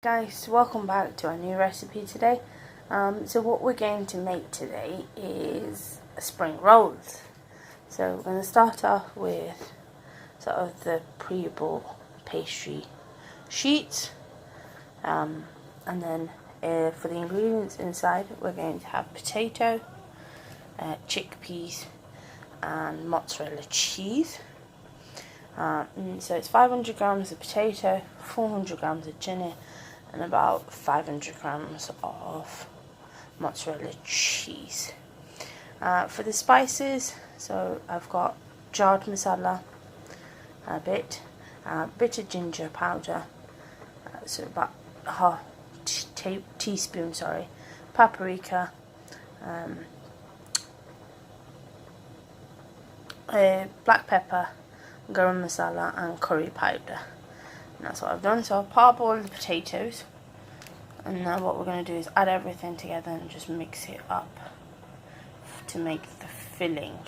Guys, welcome back to our new recipe today. So what we're going to make today is spring rolls. So we're going to start off with sort of the pre-bowl pastry sheets, and then for the ingredients inside we're going to have potato, chickpeas and mozzarella cheese. So it's 500 grams of potato, 400 grams of chutney and about 500 grams of mozzarella cheese. For the spices, so I've got jarred masala, a bit of ginger powder, so about half teaspoon, paprika, black pepper, garam masala and curry powder. And that's what I've done. So I've parboiled the potatoes, and now what we're going to do is add everything together and just mix it up to make the filling.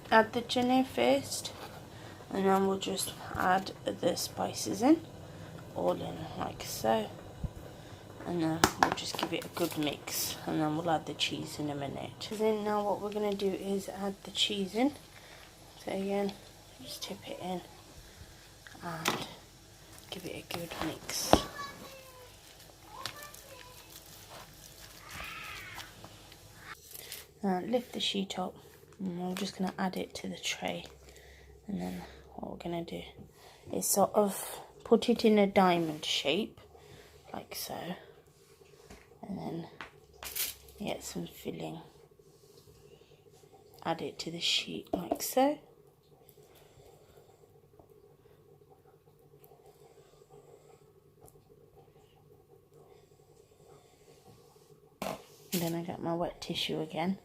Add the chutney first, and then we'll just add the spices in, all in like so, and then we'll just give it a good mix, and then we'll add the cheese in a minute. Then now what we're going to do is add the cheese in. So again, just tip it in and give it a good mix. Now lift the sheet up, and we're just going to add it to the tray. And then what we're going to do is sort of put it in a diamond shape, like so. And then get some filling. Add it to the sheet like so. And then I got my wet tissue again,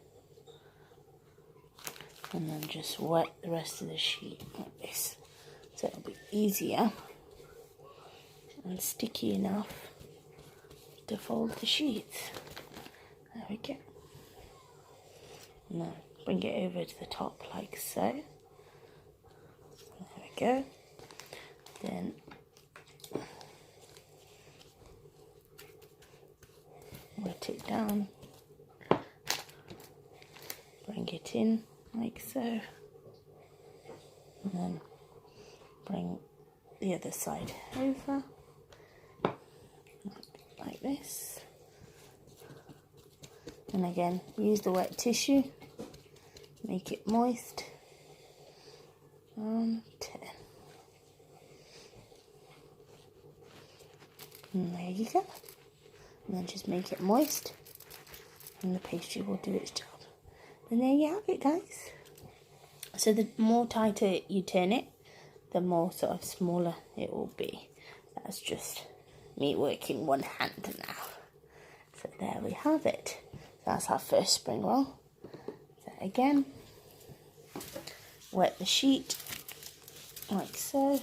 and then just wet the rest of the sheet like this, so it'll be easier and sticky enough to fold the sheets. There we go. Now bring it over to the top like so. There we go. Then wet it down. Bring it in like so, and then bring the other side over like this, and again use the wet tissue, make it moist, and there you go. And then just make it moist, and the pastry will do its job. And there you have it, guys. So the more tighter you turn it, the more sort of smaller it will be. That's just me working one hand now. So there we have it. That's our first spring roll. So again, wet the sheet like so,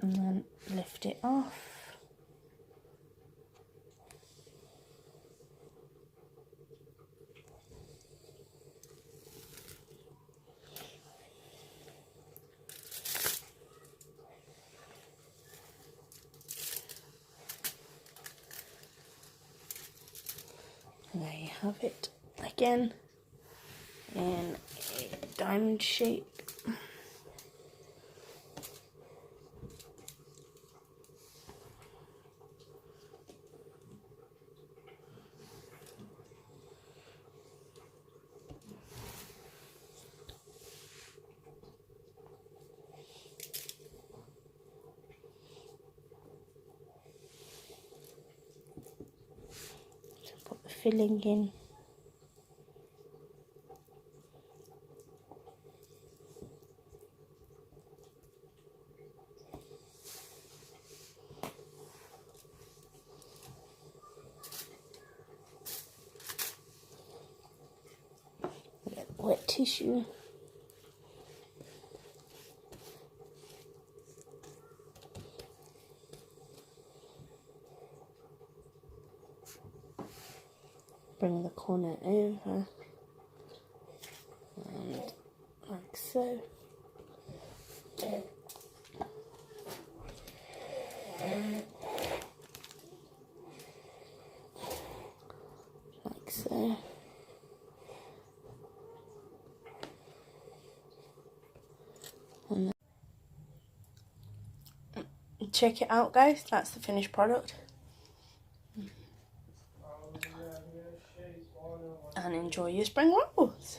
and then lift it off. And there you have it again in a diamond shape. Put the filling in. Get wet tissue. Bring the corner over, and like so. So and check it out, guys. That's the finished product. And enjoy your spring rolls.